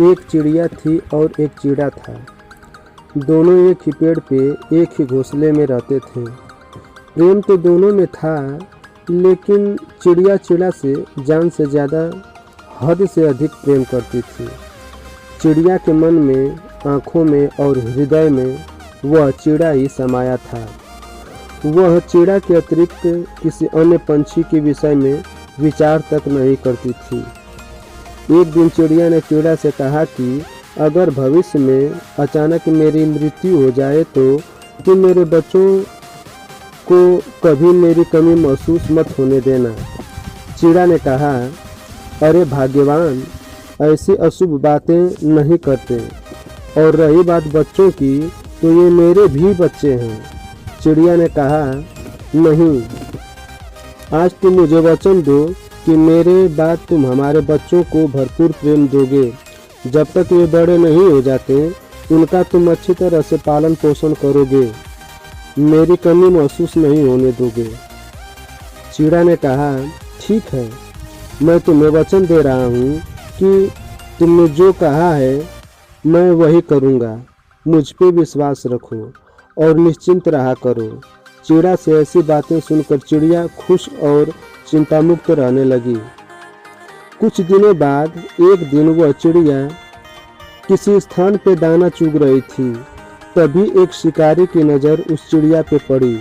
एक चिड़िया थी और एक चिड़ा था। दोनों एक ही पेड़ पे एक ही घोंसले में रहते थे। प्रेम तो दोनों में था, लेकिन चिड़िया चिड़ा से जान से ज़्यादा हद से अधिक प्रेम करती थी। चिड़िया के मन में, आँखों में और हृदय में वह चिड़ा ही समाया था। वह चिड़ा के अतिरिक्त किसी अन्य पंछी के विषय में विचार तक नहीं करती थी। एक दिन चिड़िया ने चिड़ा से कहा कि अगर भविष्य में अचानक मेरी मृत्यु हो जाए तो तुम मेरे बच्चों को कभी मेरी कमी महसूस मत होने देना। चिड़ा ने कहा, अरे भाग्यवान, ऐसी अशुभ बातें नहीं करते, और रही बात बच्चों की तो ये मेरे भी बच्चे हैं। चिड़िया ने कहा, नहीं, आज तुम मुझे वचन दो कि मेरे बाद तुम हमारे बच्चों को भरपूर प्रेम दोगे। जब तक वे बड़े नहीं हो जाते उनका तुम अच्छी तरह से पालन पोषण करोगे, मेरी कमी महसूस नहीं होने दोगे। चिड़ा ने कहा, ठीक है, मैं तुम्हें वचन दे रहा हूँ कि तुमने जो कहा है मैं वही करूँगा। मुझ पे विश्वास रखो और निश्चिंत रहा करो। चिड़ा से ऐसी बातें सुनकर चिड़िया खुश और चिंतामुक्त रहने लगी। कुछ दिनों बाद एक दिन वह चिड़िया किसी स्थान पर दाना चुग रही थी। तभी एक शिकारी की नज़र उस चिड़िया पे पड़ी।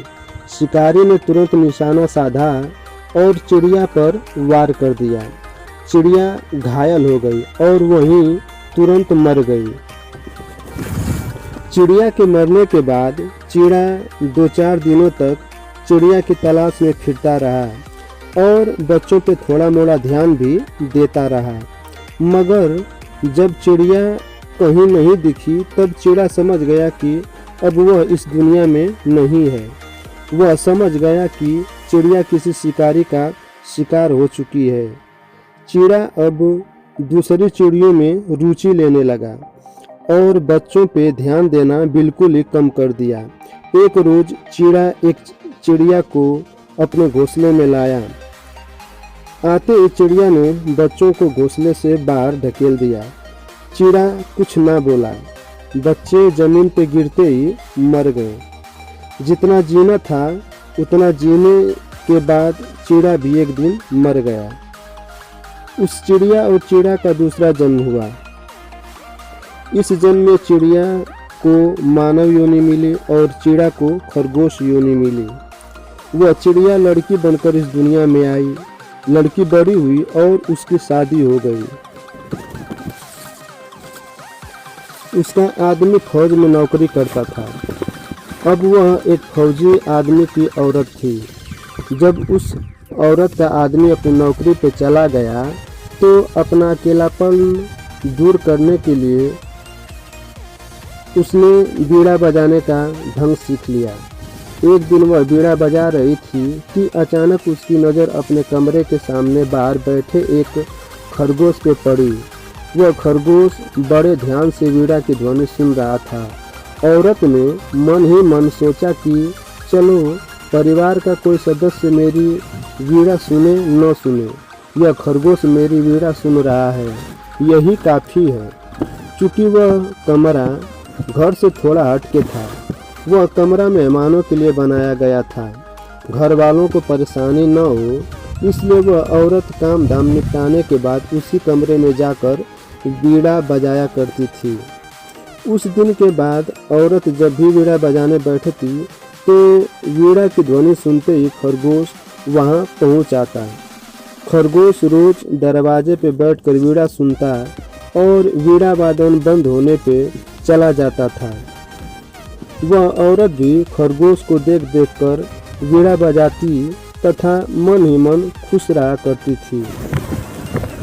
शिकारी ने तुरंत निशाना साधा और चिड़िया पर वार कर दिया। चिड़िया घायल हो गई और वहीं तुरंत मर गई। चिड़िया के मरने के बाद चिड़ा 2-4 दिनों तक चिड़िया की तलाश में फिरता रहा और बच्चों पे थोड़ा मोड़ा ध्यान भी देता रहा। मगर जब चिड़िया कहीं नहीं दिखी तब चिड़ा समझ गया कि अब वह इस दुनिया में नहीं है। वह समझ गया कि चिड़िया किसी शिकारी का शिकार हो चुकी है। चिड़ा अब दूसरी चिड़ियों में रुचि लेने लगा और बच्चों पे ध्यान देना बिल्कुल ही कम कर दिया। एक रोज चिड़ा एक चिड़िया को अपने घोंसले में लाया। आते ही चिड़िया ने बच्चों को घोंसले से बाहर ढकेल दिया। चिड़ा कुछ ना बोला। बच्चे जमीन पे गिरते ही मर गए। जितना जीना था उतना जीने के बाद चिड़ा भी एक दिन मर गया। उस चिड़िया और चिड़ा का दूसरा जन्म हुआ। इस जन्म में चिड़िया को मानव योनि मिली और चिड़ा को खरगोश योनि मिली। वह चिड़िया लड़की बनकर इस दुनिया में आई। लड़की बड़ी हुई और उसकी शादी हो गई। उसका आदमी फौज में नौकरी करता था। अब वह एक फौजी आदमी की औरत थी। जब उस औरत का आदमी अपनी नौकरी पे चला गया तो अपना अकेलापन दूर करने के लिए उसने बीड़ा बजाने का ढंग सीख लिया। एक दिन वह बीड़ा बजा रही थी कि अचानक उसकी नज़र अपने कमरे के सामने बाहर बैठे एक खरगोश पे पड़ी। वह खरगोश बड़े ध्यान से बीड़ा की ध्वनि सुन रहा था। औरत ने मन ही मन सोचा कि चलो परिवार का कोई सदस्य मेरी बीड़ा सुने न सुने, यह खरगोश मेरी बीड़ा सुन रहा है, यही काफ़ी है। चूँकि वह कमरा घर से थोड़ा हटके था, वह कमरा मेहमानों के लिए बनाया गया था। घर वालों को परेशानी न हो इसलिए वह औरत काम धाम निपटाने के बाद उसी कमरे में जाकर बीड़ा बजाया करती थी। उस दिन के बाद औरत जब भी बीड़ा बजाने बैठती तो बीड़ा की ध्वनि सुनते ही खरगोश वहां पहुंच आता। खरगोश रोज दरवाजे पे बैठकर बीड़ा सुनता और बीड़ा वादन बंद होने पे चला जाता था। वह औरत भी खरगोश को देख देख कर बीड़ा बजाती तथा मन ही मन खुश रहा करती थी।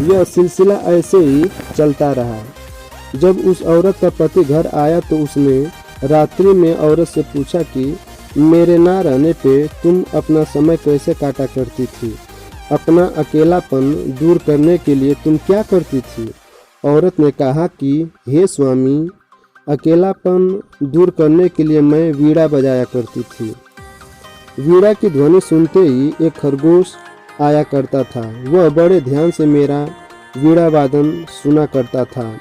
यह सिलसिला ऐसे ही चलता रहा। जब उस औरत का पति घर आया तो उसने रात्रि में औरत से पूछा कि मेरे ना रहने पे तुम अपना समय कैसे काटा करती थी? अपना अकेलापन दूर करने के लिए तुम क्या करती थी? औरत ने कहा कि हे स्वामी, अकेलापन दूर करने के लिए मैं वीणा बजाया करती थी। वीणा की ध्वनि सुनते ही एक खरगोश आया करता था। वह बड़े ध्यान से मेरा वीणा वादन सुना करता था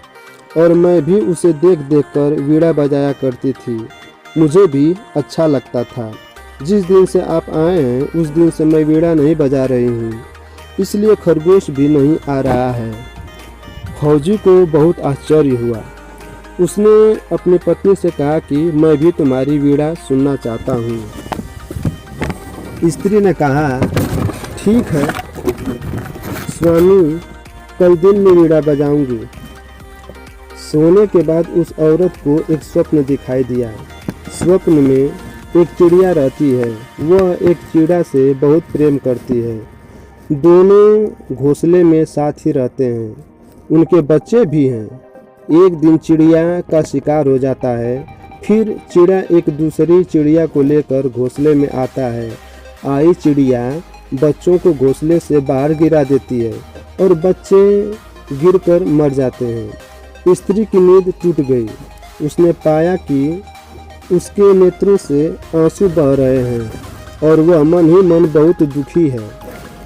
और मैं भी उसे देख देख कर वीणा बजाया करती थी। मुझे भी अच्छा लगता था। जिस दिन से आप आए हैं उस दिन से मैं वीणा नहीं बजा रही हूँ, इसलिए खरगोश भी नहीं आ रहा है। फौजी को बहुत आश्चर्य हुआ। उसने अपनी पत्नी से कहा कि मैं भी तुम्हारी वीणा सुनना चाहता हूँ। स्त्री ने कहा, ठीक है स्वामी, कल दिन में वीणा बजाऊंगी। सोने के बाद उस औरत को एक स्वप्न दिखाई दिया। स्वप्न में एक चिड़िया रहती है। वह एक चिड़ा से बहुत प्रेम करती है। दोनों घोंसले में साथ ही रहते हैं। उनके बच्चे भी हैं। एक दिन चिड़िया का शिकार हो जाता है। फिर चिड़ा एक दूसरी चिड़िया को लेकर घोंसले में आता है। आई चिड़िया बच्चों को घोंसले से बाहर गिरा देती है और बच्चे गिरकर मर जाते हैं। स्त्री की नींद टूट गई। उसने पाया कि उसके नेत्रों से आंसू बह रहे हैं और वह मन ही मन बहुत दुखी है।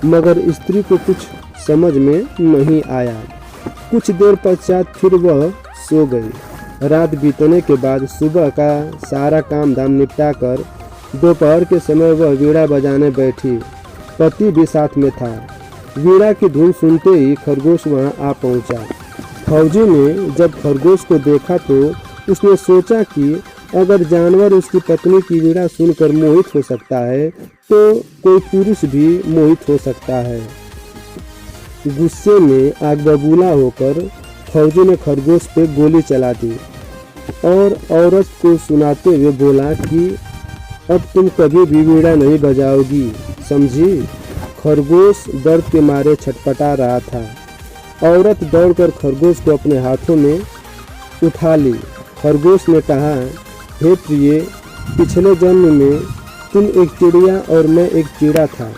मगर स्त्री को कुछ समझ में नहीं आया। कुछ देर पश्चात फिर वह सो गई। रात बीतने के बाद सुबह का सारा काम धाम निपटा कर दोपहर के समय वह वीणा बजाने बैठी। पति भी साथ में था। वीणा की धुन सुनते ही खरगोश वहां आ पहुंचा। फौजी ने जब खरगोश को देखा तो उसने सोचा कि अगर जानवर उसकी पत्नी की वीणा सुनकर मोहित हो सकता है तो कोई पुरुष भी मोहित हो सकता है। गुस्से में आग बबूला होकर फौजी ने खरगोश पे गोली चला दी और औरत को सुनाते हुए बोला कि अब तुम कभी भी वीणा नहीं बजाओगी, समझी। खरगोश दर्द के मारे छटपटा रहा था। औरत दौड़कर खरगोश को अपने हाथों में उठा ली। खरगोश ने कहा, हे प्रिय, पिछले जन्म में तुम एक चिड़िया और मैं एक चिड़ा था।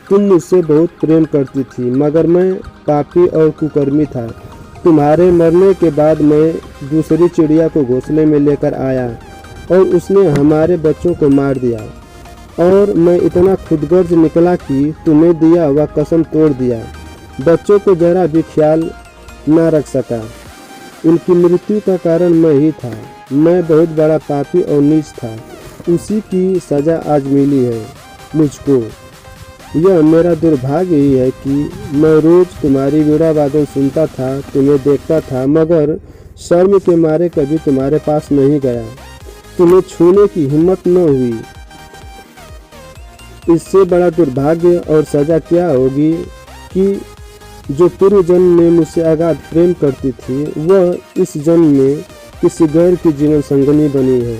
तुम मुझसे बहुत प्रेम करती थी, मगर मैं पापी और कुकर्मी था। तुम्हारे मरने के बाद मैं दूसरी चिड़िया को घोंसले में लेकर आया और उसने हमारे बच्चों को मार दिया और मैं इतना खुदगर्ज निकला कि तुम्हें दिया हुआ कसम तोड़ दिया। बच्चों को जरा भी ख्याल न रख सका। उनकी मृत्यु का कारण मैं ही था। मैं बहुत बड़ा पापी और नीच था। उसी की सज़ा आज मिली है मुझको। यह मेरा दुर्भाग्य ही है कि मैं रोज़ तुम्हारी वीणा वादन सुनता था, तुम्हें देखता था, मगर शर्म के मारे कभी तुम्हारे पास नहीं गया। तुम्हें छूने की हिम्मत न हुई। इससे बड़ा दुर्भाग्य और सज़ा क्या होगी कि जो पूर्व जन्म में मुझसे अगाध प्रेम करती थी वह इस जन्म में किसी गैर की जीवन संगनी बनी है।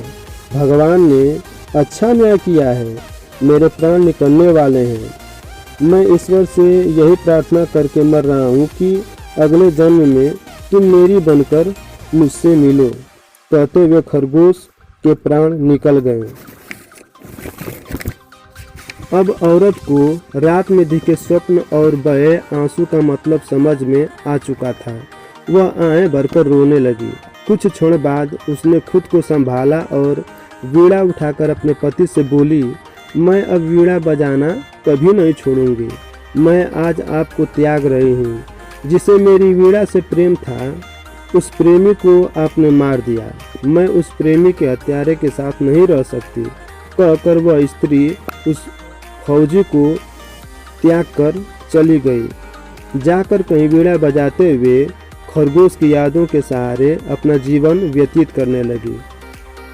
भगवान ने अच्छा न्याय किया है। मेरे प्राण निकलने वाले हैं। मैं ईश्वर से यही प्रार्थना करके मर रहा हूँ कि अगले जन्म में तुम मेरी बनकर मुझसे मिलो। कहते हुए खरगोश के प्राण निकल गए। अब औरत को रात में दिखे स्वप्न और बहे आंसू का मतलब समझ में आ चुका था। वह आंखें भरकर रोने लगी। कुछ क्षण बाद उसने खुद को संभाला और वीणा उठाकर अपने पति से बोली, मैं अब वीणा बजाना कभी नहीं छोड़ूंगी। मैं आज आपको त्याग रही हूँ। जिसे मेरी वीणा से प्रेम था उस प्रेमी को आपने मार दिया। मैं उस प्रेमी के हत्यारे के साथ नहीं रह सकती। कहकर वह स्त्री उस फौजी को त्याग कर चली गई। जाकर कहीं वीणा बजाते हुए खरगोश की यादों के सहारे अपना जीवन व्यतीत करने लगी।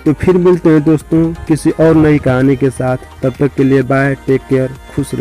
तो फिर मिलते हैं दोस्तों किसी और नई कहानी के साथ। तब तक के लिए बाय, टेक केयर, खुश रहिए।